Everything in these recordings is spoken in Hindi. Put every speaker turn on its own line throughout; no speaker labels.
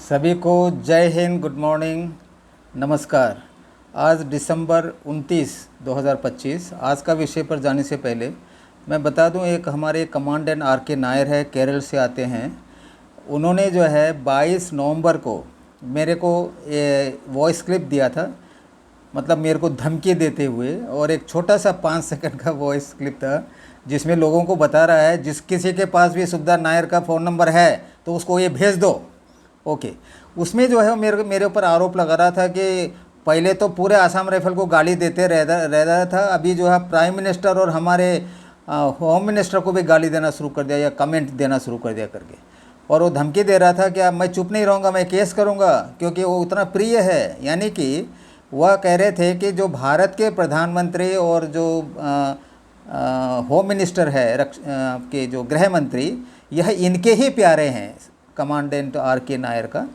सभी को जय हिंद, गुड मॉर्निंग, नमस्कार। आज दिसंबर 29, 2025। आज का विषय पर जाने से पहले मैं बता दूं, एक हमारे कमांडेंट R.K. नायर है, केरल से आते हैं। उन्होंने जो है 22 नवंबर को मेरे को वॉइस क्लिप दिया था, मतलब मेरे को धमकी देते हुए, और एक छोटा सा 5 सेकंड का वॉइस क्लिप था जिसमें लोगों को बता रहा है जिस किसी के पास भी सुखदार नायर का फ़ोन नंबर है तो उसको ये भेज दो। ओके। उसमें जो है मेरे ऊपर आरोप लगा रहा था कि पहले तो पूरे आसाम राइफल को गाली देते रह रहा था, अभी जो है प्राइम मिनिस्टर और हमारे होम मिनिस्टर को भी गाली देना शुरू कर दिया या कमेंट देना शुरू कर दिया करके। और वो धमकी दे रहा था कि अब मैं चुप नहीं रहूँगा, मैं केस करूँगा, क्योंकि वो उतना प्रिय है। यानी कि वह कह रहे थे कि जो भारत के प्रधानमंत्री और जो होम मिनिस्टर है के जो गृह मंत्री, यह इनके ही प्यारे हैं, कमांडेंट R.K. नायर का,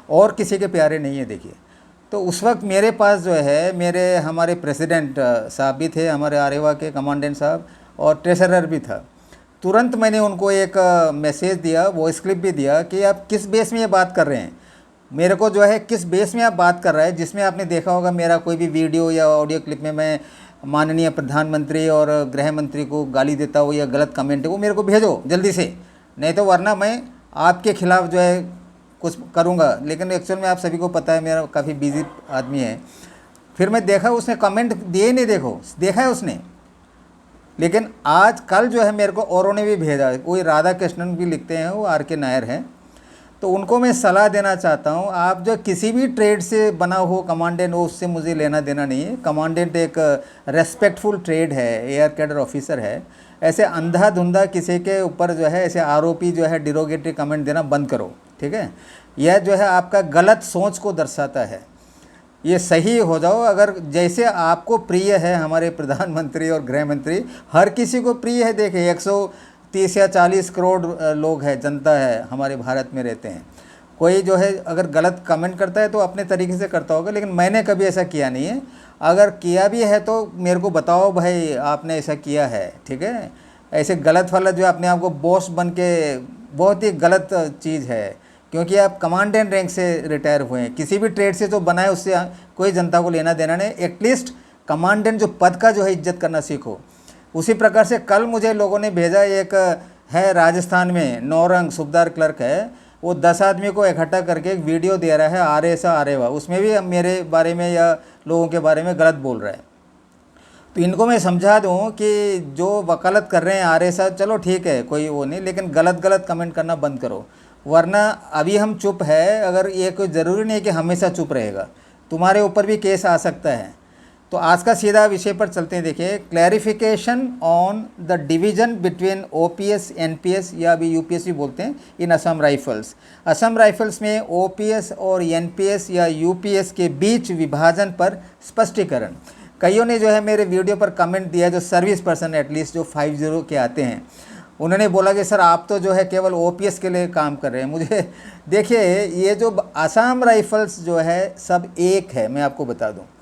और किसी के प्यारे नहीं है। देखिए, तो उस वक्त मेरे पास जो है हमारे प्रेसिडेंट साहब भी थे, हमारे आरेवा के कमांडेंट साहब, और ट्रेजरर भी था। तुरंत मैंने उनको एक मैसेज दिया, वॉइस क्लिप भी दिया कि आप किस बेस में ये बात कर रहे हैं, मेरे को जो है किस बेस में आप बात कर रहे हैं, जिसमें आपने देखा होगा मेरा कोई भी वीडियो या ऑडियो क्लिप में मैं माननीय प्रधानमंत्री और गृह मंत्री को गाली देता हूँ या गलत कमेंट है, वो मेरे को भेजो जल्दी से, नहीं तो वरना मैं आपके खिलाफ़ जो है कुछ करूँगा। लेकिन एक्चुअल में आप सभी को पता है मेरा काफ़ी बिजी आदमी है। फिर मैं देखा उसने कमेंट दिए ही नहीं, देखा है उसने। लेकिन आज कल जो है मेरे को औरों ने भी भेजा, कोई राधा कृष्णन भी लिखते हैं, वो R.K. नायर हैं। तो उनको मैं सलाह देना चाहता हूँ, आप जो किसी भी ट्रेड से बना हो कमांडेंट हो, उससे मुझे लेना देना नहीं है। कमांडेंट एक रेस्पेक्टफुल ट्रेड है, एयर कैडर ऑफिसर है। ऐसे अंधाधुंधा किसी के ऊपर जो है ऐसे आरोपी जो है डिरोगेटरी कमेंट देना बंद करो, ठीक है। यह जो है आपका गलत सोच को दर्शाता है। ये सही हो जाओ। अगर जैसे आपको प्रिय है हमारे प्रधानमंत्री और गृह मंत्री, हर किसी को प्रिय है। देखिए 130 या 40 करोड़ लोग हैं, जनता है, हमारे भारत में रहते हैं। कोई जो है अगर गलत कमेंट करता है तो अपने तरीके से करता होगा, लेकिन मैंने कभी ऐसा किया नहीं है। अगर किया भी है तो मेरे को बताओ भाई आपने ऐसा किया है, ठीक है। ऐसे गलत वाला जो अपने आप को बॉस बन के, बहुत ही गलत चीज़ है, क्योंकि आप कमांडेंट रैंक से रिटायर हुए हैं। किसी भी ट्रेड से जो बनाए उससे कोई जनता को लेना देना नहीं। एटलीस्ट कमांडेंट जो पद का जो है इज्जत करना सीखो। उसी प्रकार से कल मुझे लोगों ने भेजा, एक है राजस्थान में नौरंग सूबेदार क्लर्क है, वो 10 आदमी को इकट्ठा करके एक वीडियो दे रहा है, आरेवा, उसमें भी मेरे बारे में या लोगों के बारे में गलत बोल रहा है। तो इनको मैं समझा दूं कि जो वकालत कर रहे हैं आरेसा, चलो ठीक है, कोई वो नहीं, लेकिन गलत कमेंट करना बंद करो, वरना अभी हम चुप है, अगर ये कोई ज़रूरी नहीं कि हमेशा चुप रहेगा, तुम्हारे ऊपर भी केस आ सकता है। तो आज का सीधा विषय पर चलते हैं। देखिए, clarification on the division between OPS NPS या अभी UPS भी बोलते हैं इन असम राइफल्स। असम राइफल्स में OPS और NPS या UPS के बीच विभाजन पर स्पष्टीकरण। कईयों ने जो है मेरे वीडियो पर कमेंट दिया, जो सर्विस पर्सन एटलीस्ट जो 50 के आते हैं, उन्होंने बोला कि सर आप तो जो है केवल OPS के लिए काम कर रहे हैं। मुझे देखिए, ये जो असम राइफल्स जो है सब एक है, मैं आपको बता दूं।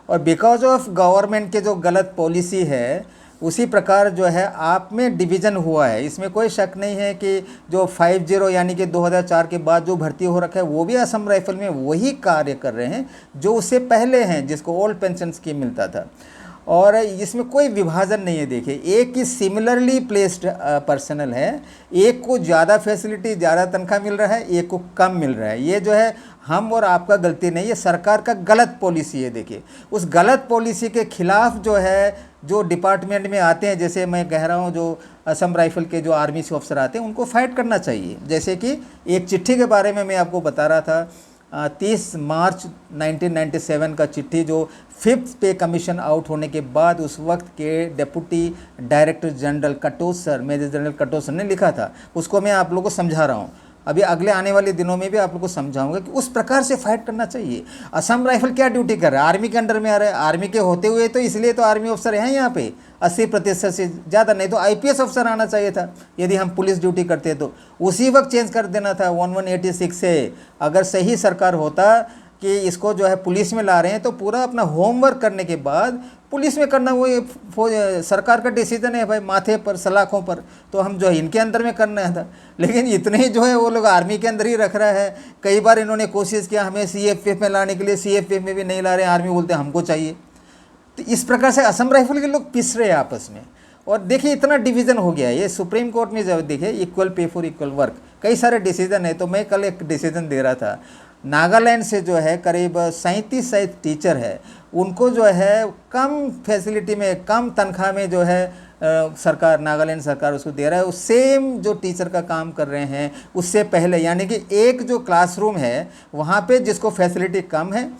और बिकॉज ऑफ गवर्नमेंट के जो गलत पॉलिसी है, उसी प्रकार जो है आप में डिवीज़न हुआ है। इसमें कोई शक नहीं है कि जो 50 यानी कि 2004 के बाद जो भर्ती हो रखा है, वो भी असम राइफल में वही कार्य कर रहे हैं जो उससे पहले हैं, जिसको ओल्ड पेंशन स्कीम मिलता था। और इसमें कोई विभाजन नहीं है। देखिए, एक ही सिमिलरली प्लेस्ड पर्सनल है, एक को ज़्यादा फैसिलिटी, ज़्यादा तनख्वाह मिल रहा है, एक को कम मिल रहा है। ये जो है हम और आपका गलती नहीं है, सरकार का गलत पॉलिसी है। देखिए, उस गलत पॉलिसी के खिलाफ जो है जो डिपार्टमेंट में आते हैं, जैसे मैं कह रहा हूँ जो असम राइफल के जो आर्मी से ऑफिसर आते हैं, उनको फाइट करना चाहिए। जैसे कि एक चिट्ठी के बारे में मैं आपको बता रहा था, 30 मार्च 1997 का चिट्ठी, जो 5th पे कमीशन आउट होने के बाद उस वक्त के deputy director general Katoch sir, major general Katoch sir ने लिखा था, उसको मैं आप लोगों को समझा रहा हूँ। अभी अगले आने वाले दिनों में भी आप लोगों को समझाऊंगा कि उस प्रकार से फाइट करना चाहिए। असम राइफल क्या ड्यूटी कर रहा है, आर्मी के अंडर में आ रहा है। आर्मी के होते हुए तो इसलिए तो आर्मी ऑफिसर हैं यहाँ पे 80% से ज़्यादा, नहीं तो IPS ऑफिसर आना चाहिए था। यदि हम पुलिस ड्यूटी करते तो उसी वक्त चेंज कर देना था 1186 से। अगर सही सरकार होता कि इसको जो है पुलिस में ला रहे हैं, तो पूरा अपना होमवर्क करने के बाद पुलिस में करना वो सरकार का डिसीजन है भाई, माथे पर सलाखों पर, तो हम जो है इनके अंदर में करना था। लेकिन इतने ही जो है वो लोग आर्मी के अंदर ही रख रहा है। कई बार इन्होंने कोशिश किया हमें CFF में लाने के लिए, CFF में भी नहीं ला रहे, आर्मी बोलते हमको चाहिए। तो इस प्रकार से असम राइफल के लोग पिस रहे हैं आपस में। और देखिए इतना डिवीज़न हो गया है। ये सुप्रीम कोर्ट में जब देखिए equal pay for equal work, कई सारे डिसीजन है। तो मैं कल एक डिसीजन दे रहा था, नागालैंड से जो है करीब 37 टीचर है, उनको जो है कम फैसिलिटी में, कम तनख्वाह में जो है सरकार, नागालैंड सरकार उसको दे रहा है। उस सेम जो टीचर का काम कर रहे हैं उससे पहले, यानी कि एक जो क्लासरूम है वहाँ पे जिसको फैसिलिटी कम है,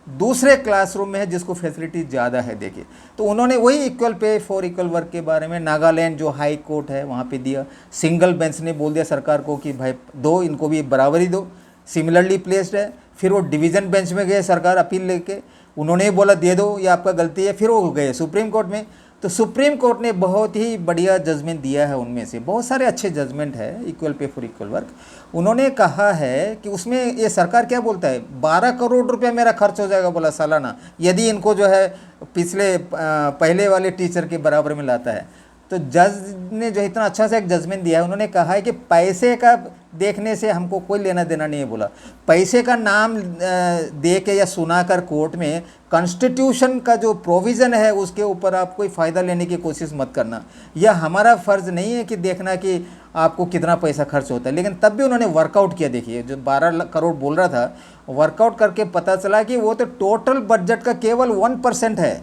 दूसरे क्लासरूम में है जिसको फैसिलिटी ज़्यादा है। देखिए तो उन्होंने वही equal pay for equal work के बारे में नागालैंड जो हाई कोर्ट है वहाँ पे दिया। सिंगल बेंच ने बोल दिया सरकार को कि भाई दो, इनको भी बराबरी दो, सिमिलरली प्लेस्ड है। फिर वो डिवीज़न बेंच में गए सरकार अपील लेके, उन्होंने बोला दे दो, ये आपका गलती है। फिर वो गए सुप्रीम कोर्ट में, तो सुप्रीम कोर्ट ने बहुत ही बढ़िया जजमेंट दिया है। उनमें से बहुत सारे अच्छे जजमेंट है equal pay for equal work. उन्होंने कहा है कि उसमें ये सरकार क्या बोलता है, 12 करोड़ रुपया मेरा खर्च हो जाएगा बोला सालाना, यदि इनको जो है पिछले पहले वाले टीचर के बराबर में लाता है। तो जज ने जो इतना अच्छा सा एक जजमेंट दिया है, उन्होंने कहा है कि पैसे का देखने से हमको कोई लेना देना नहीं है। बोला पैसे का नाम दे के या सुनाकर कोर्ट में कॉन्स्टिट्यूशन का जो प्रोविज़न है उसके ऊपर आप कोई फ़ायदा लेने की कोशिश मत करना। यह हमारा फ़र्ज़ नहीं है कि देखना कि आपको कितना पैसा खर्च होता है। लेकिन तब भी उन्होंने वर्कआउट किया। देखिए जो 12 करोड़ बोल रहा था, वर्कआउट करके पता चला कि वो तो टोटल बजट का केवल 1% है।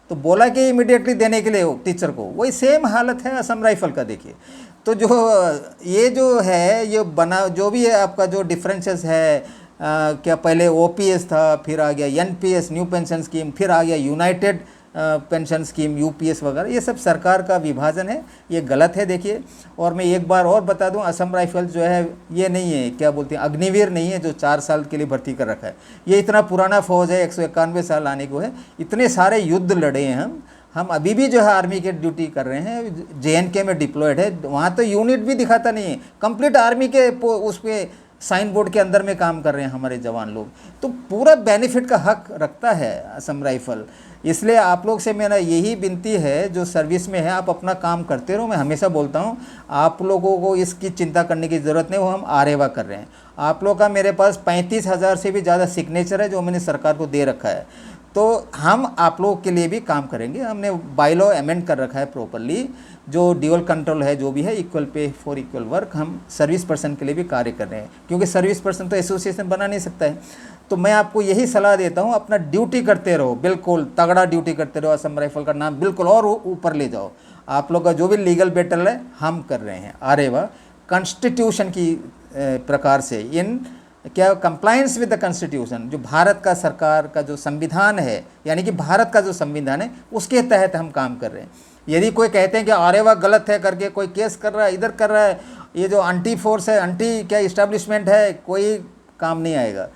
तो बोला कि इमीडिएटली देने के लिए टीचर को, वही सेम हालत है असम राइफल का। देखिए तो जो ये जो है ये बना, जो भी है आपका जो डिफरेंसेस है, क्या पहले OPS था, फिर आ गया NPS न्यू पेंशन स्कीम, फिर आ गया यूनाइटेड पेंशन स्कीम UPS वगैरह, ये सब सरकार का विभाजन है, ये गलत है। देखिए और मैं एक बार और बता दूं, असम राइफल जो है ये नहीं है, क्या बोलते हैं, अग्निवीर नहीं है जो 4 साल के लिए भर्ती कर रखा है। ये इतना पुराना फौज है, 191 साल आने को है, इतने सारे युद्ध लड़े हैं हम अभी भी जो है आर्मी के ड्यूटी कर रहे हैं। JNK में डिप्लॉयड है, वहाँ तो यूनिट भी दिखाता नहीं है, कंप्लीट आर्मी के उस पर साइन बोर्ड के अंदर में काम कर रहे हैं हमारे जवान लोग। तो पूरा बेनिफिट का हक रखता है असम राइफल। इसलिए आप लोग से मेरा यही विनती है, जो सर्विस में है आप अपना काम करते रहो। मैं हमेशा बोलता हूँ आप लोगों को इसकी चिंता करने की ज़रूरत नहीं, वो हम आरेवा कर रहे हैं। आप लोग का मेरे पास 35,000 से भी ज़्यादा सिग्नेचर है जो मैंने सरकार को दे रखा है। तो हम आप लोगों के लिए भी काम करेंगे। हमने बायलॉ अमेंड कर रखा है प्रॉपरली, जो ड्यूअल कंट्रोल है, जो भी है equal pay for equal work, हम सर्विस पर्सन के लिए भी कार्य कर रहे हैं। क्योंकि सर्विस पर्सन तो एसोसिएशन बना नहीं सकता है। तो मैं आपको यही सलाह देता हूँ, अपना ड्यूटी करते रहो, बिल्कुल तगड़ा ड्यूटी करते रहो। असम राइफल का नाम बिल्कुल और ऊपर ले जाओ। आप लोग का जो भी लीगल बैटल है हम कर रहे हैं आरेवा, कॉन्स्टिट्यूशन की प्रकार से, इन क्या कंप्लायंस विद द कॉन्स्टिट्यूशन, जो भारत का सरकार का जो संविधान है, यानी कि भारत का जो संविधान है उसके तहत हम काम कर रहे हैं। यदि कोई कहते हैं कि आरेवा गलत है करके कोई केस कर रहा है, इधर कर रहा है, ये जो एंटी फोर्स है, एंटी क्या इस्टेब्लिशमेंट है, कोई काम नहीं आएगा।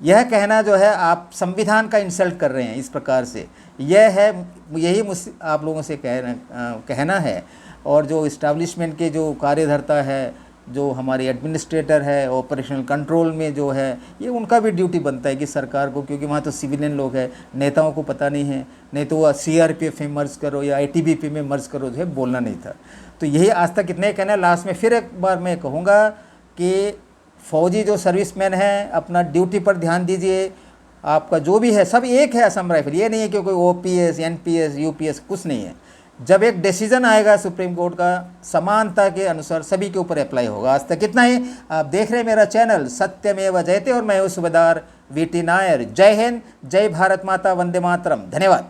यह कहना जो है आप संविधान का इंसल्ट कर रहे हैं इस प्रकार से, यह है, यही मुझसे आप लोगों से कहना है। और जो इस्टेब्लिशमेंट के जो कार्यधर्ता है, जो हमारे एडमिनिस्ट्रेटर है, ऑपरेशनल कंट्रोल में जो है, ये उनका भी ड्यूटी बनता है कि सरकार को, क्योंकि वहाँ तो सिविलियन लोग हैं, नेताओं को पता नहीं है, नहीं तो वह CRPF में मर्ज करो या ITBP में मर्ज करो जो है बोलना नहीं था। तो यही आज तक इतने कहना है। लास्ट में फिर एक बार मैं कहूँगा कि फौजी जो सर्विसमैन हैं अपना ड्यूटी पर ध्यान दीजिए। आपका जो भी है सब एक है असम राइफल, ये नहीं है कि कोई OPS NPS UPS कुछ नहीं है। जब एक डिसीजन आएगा सुप्रीम कोर्ट का, समानता के अनुसार सभी के ऊपर अप्लाई होगा। आज तक इतना ही। आप देख रहे हैं मेरा चैनल सत्यमेव जयते और मैं हूँ सूबेदार VT नायर। जय हिंद, जय भारत माता, वंदे मातरम। धन्यवाद।